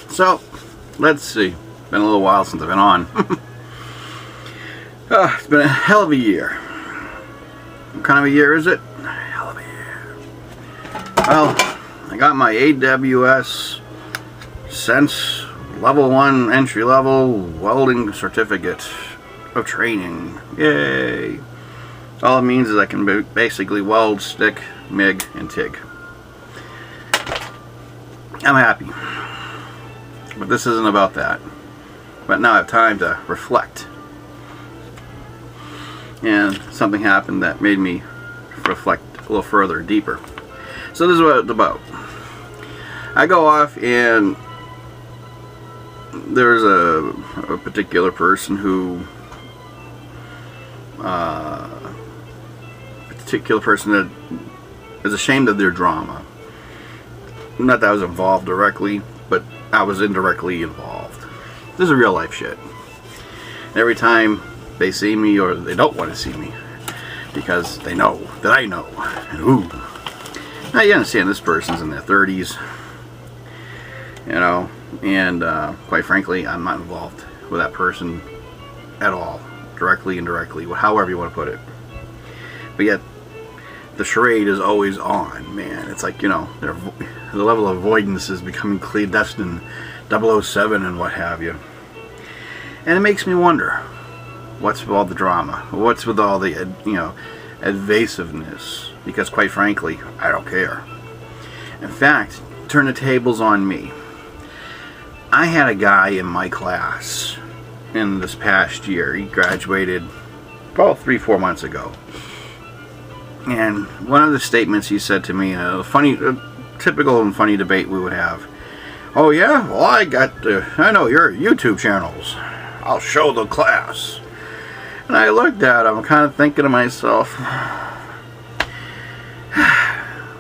So, let's see. Been a little while since I've been on. It's been a hell of a year. What kind of a year is it? Hell of a year. Well, I got my AWS Sense Level 1 entry-level welding certificate of training. Yay! All it means is I can basically weld, stick, MIG, and TIG. I'm happy. But this isn't about that. But now I have time to reflect. And something happened that made me reflect a little further, deeper. So this is what it's about. I go off and there's a particular person who that is ashamed of their drama. Not that I was involved directly, but I was indirectly involved. This is real life shit. Every time they see me, or they don't want to see me, because they know that I know. And ooh. Now you understand, this person's in their 30s, you know, and quite frankly, I'm not involved with that person at all, directly, indirectly, however you want to put it. But yet, the charade is always on, man. It's like, you know, the level of avoidance is becoming clandestine, 007 and what have you. And it makes me wonder, what's with all the drama? What's with all the, you know, evasiveness? Because quite frankly, I don't care. In fact, turn the tables on me. I had a guy in my class in this past year. He graduated about 3-4 months ago. And one of the statements he said to me, a typical and funny debate we would have. Oh yeah? Well, I know your YouTube channels. I'll show the class. And I looked at him, kind of thinking to myself,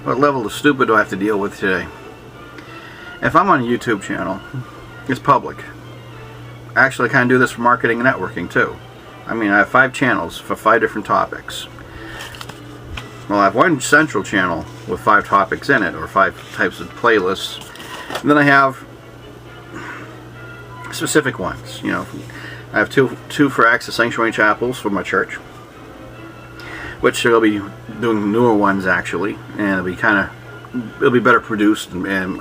what level of stupid do I have to deal with today? If I'm on a YouTube channel, it's public. Actually, I kind of do this for marketing and networking too. I mean, I have 5 channels for 5 different topics. Well, I have one central channel with 5 topics in it, or 5 types of playlists. And then I have specific ones. You know, I have two for Access Sanctuary Chapels for my church, which I'll be doing newer ones actually, and it'll be better produced, and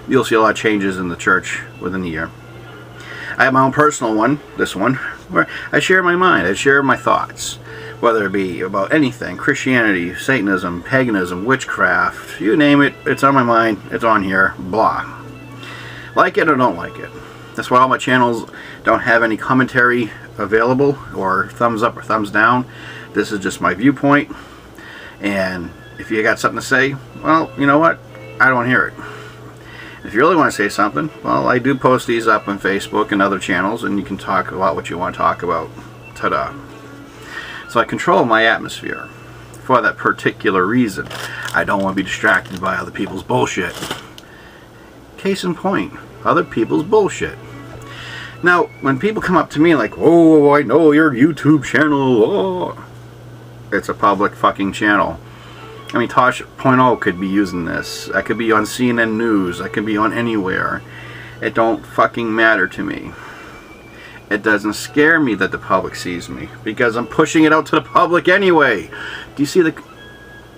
you'll see a lot of changes in the church within the year. I have my own personal one, this one, where I share my mind, I share my thoughts. Whether it be about anything, Christianity, Satanism, paganism, witchcraft, you name it, it's on my mind, it's on here, blah. Like it or don't like it. That's why all my channels don't have any commentary available, or thumbs up or thumbs down. This is just my viewpoint, and if you got something to say, well, you know what, I don't want to hear it. If you really want to say something, well, I do post these up on Facebook and other channels, and you can talk about what you want to talk about. Ta-da. So I control my atmosphere for that particular reason. I don't want to be distracted by other people's bullshit. Case in point, other people's bullshit. Now, when people come up to me like, oh, I know your YouTube channel, oh. It's a public fucking channel. I mean, Tosh.0 could be using this. I could be on CNN News. I could be on anywhere. It don't fucking matter to me. It doesn't scare me that the public sees me, because I'm pushing it out to the public anyway. Do you see the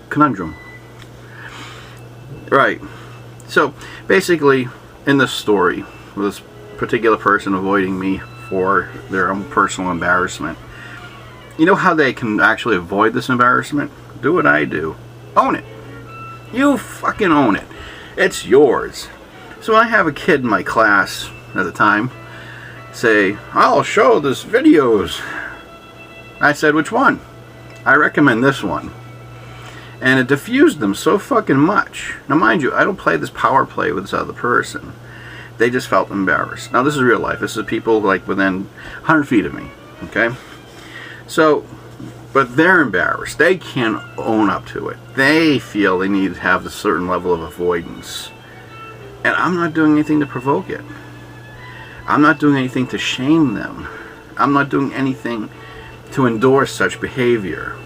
conundrum? Right. So, basically, in this story, with this particular person avoiding me for their own personal embarrassment, you know how they can actually avoid this embarrassment? Do what I do. Own it. You fucking own it. It's yours. So I have a kid in my class at the time say, I'll show this videos. I said, which one? I recommend this one. And it diffused them so fucking much. Now mind you, I don't play this power play with this other person. They just felt embarrassed. Now this is real life. This is people like within 100 feet of me. Okay? So, but they're embarrassed. They can't own up to it. They feel they need to have a certain level of avoidance. And I'm not doing anything to provoke it. I'm not doing anything to shame them. I'm not doing anything to endorse such behavior.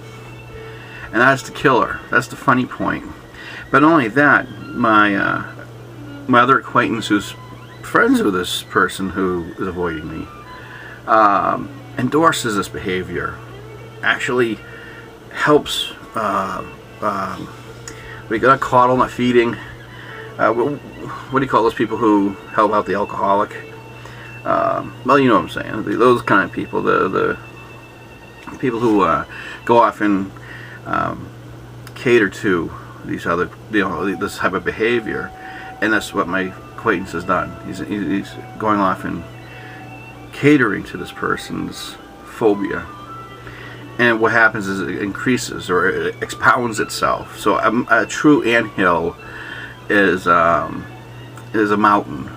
And that's the killer. That's the funny point. But not only that, my my other acquaintance who's friends with this person who is avoiding me endorses this behavior, actually helps, we got coddle, not feeding. What do you call those people who help out the alcoholic? Well, you know what I'm saying. Those kind of people, the people who go off and cater to these other, this type of behavior, and that's what my acquaintance has done. He's going off and catering to this person's phobia, and what happens is it increases or it expounds itself. So a true anthill is a mountain,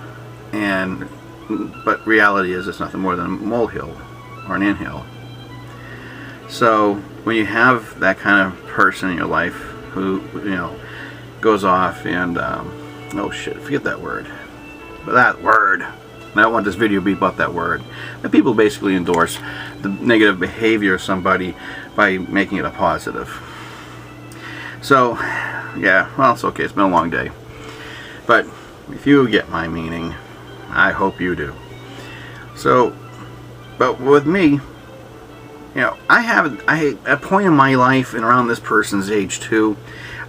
but reality is it's nothing more than a molehill or an anthill. So when you have that kind of person in your life who goes off and oh shit, forget that word. But that word, I don't want this video to be about that word. But people basically endorse the negative behavior of somebody by making it a positive. So yeah, well, it's okay. It's been a long day. But if you get my meaning, I hope you do. So, but with me, I at a point in my life and around this person's age too,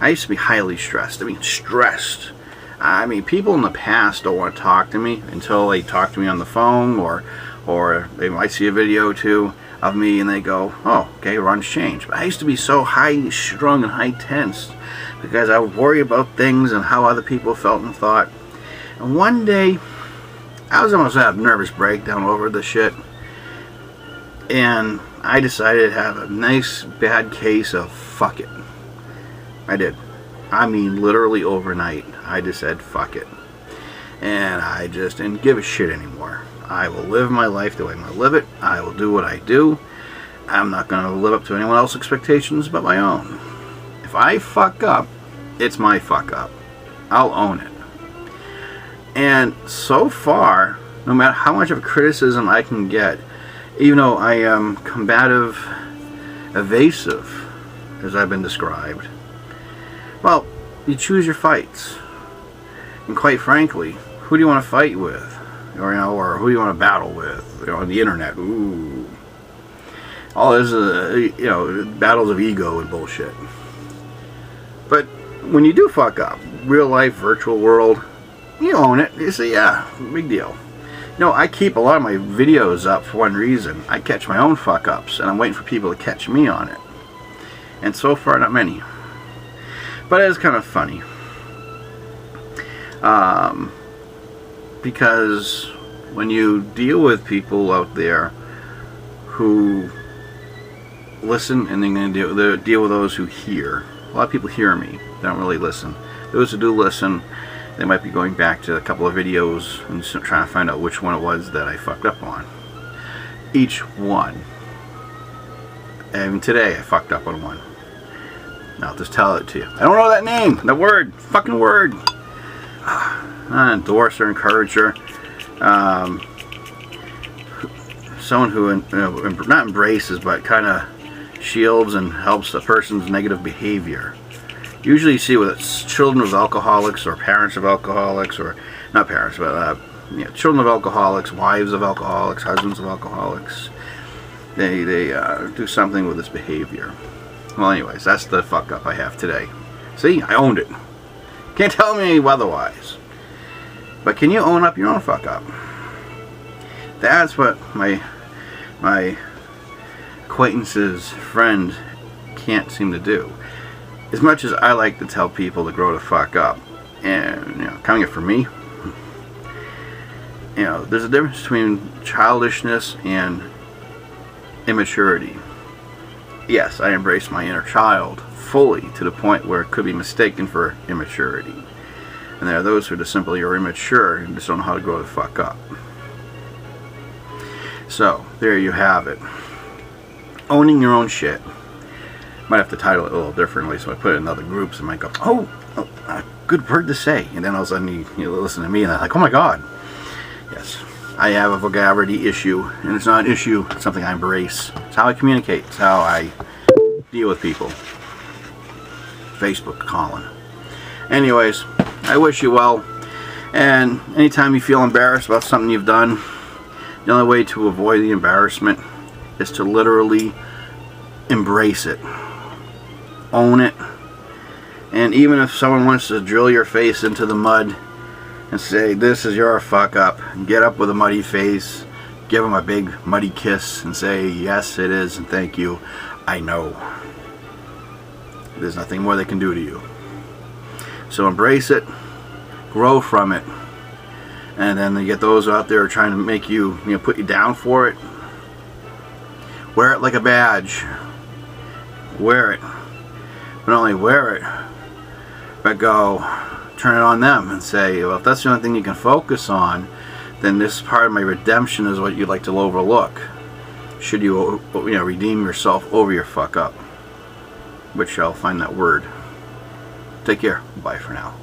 I used to be highly stressed. I mean, stressed. I mean, people in the past don't want to talk to me until they talk to me on the phone, or they might see a video or two of me and they go, oh, okay, Ron's changed. But I used to be so high strung and high tense because I would worry about things and how other people felt and thought. And one day, I was almost at a nervous breakdown over this shit. And I decided to have a nice bad case of fuck it. I did. I mean, literally overnight, I just said fuck it. And I just didn't give a shit anymore. I will live my life the way I'm going to live it. I will do what I do. I'm not going to live up to anyone else's expectations but my own. If I fuck up, it's my fuck up. I'll own it. And so far, no matter how much of a criticism I can get, even though I am combative, evasive, as I've been described, well, you choose your fights. And quite frankly, who do you want to fight with? Or who do you want to battle with? On the internet. Ooh. All this is, battles of ego and bullshit. But when you do fuck up, real life, virtual world, you own it. You say, yeah, big deal. I keep a lot of my videos up for one reason. I catch my own fuck ups, and I'm waiting for people to catch me on it. And so far, not many. But it is kind of funny. Because when you deal with people out there who listen, and they're going to deal with those who hear. A lot of people hear me. They don't really listen. Those who do listen, they might be going back to a couple of videos and trying to find out which one it was that I fucked up on. Each one. And today I fucked up on one. I'll just tell it to you. I don't know that name. The word. Fucking word. Endorser, encourager. Someone who not embraces, but kind of shields and helps a person's negative behavior. Usually you see with children of alcoholics or parents of alcoholics, or not parents, but children of alcoholics, wives of alcoholics, husbands of alcoholics. They do something with this behavior. Well, anyways, that's the fuck up I have today. See, I owned it. Can't tell me otherwise. But can you own up your own fuck up? That's what my acquaintance's friend can't seem to do. As much as I like to tell people to grow the fuck up, and coming from me, there's a difference between childishness and immaturity. Yes, I embrace my inner child fully to the point where it could be mistaken for immaturity. And there are those who just simply are immature and just don't know how to grow the fuck up. So, there you have it. Owning your own shit. Might have to title it a little differently, so I put it in other groups and might go, oh, good word to say. And then all of a sudden you listen to me and I'm like, oh my god. Yes, I have a vocabulary issue, and it's not an issue, it's something I embrace. It's how I communicate, it's how I deal with people. Facebook calling. Anyways, I wish you well, And anytime you feel embarrassed about something you've done, the only way to avoid the embarrassment is to literally embrace it, own it. And even if someone wants to drill your face into the mud and say, this is your fuck up, get up with a muddy face, give them a big muddy kiss and say, yes it is and thank you, I know. There's nothing more they can do to you. So embrace it, grow from it, and then you get those out there trying to make you, put you down for it. Wear it like a badge. Wear it. But not only wear it, but go turn it on them and say, well, if that's the only thing you can focus on, then this part of my redemption is what you'd like to overlook. Should you, redeem yourself over your fuck up. Which I'll find that word. Take care. Bye for now.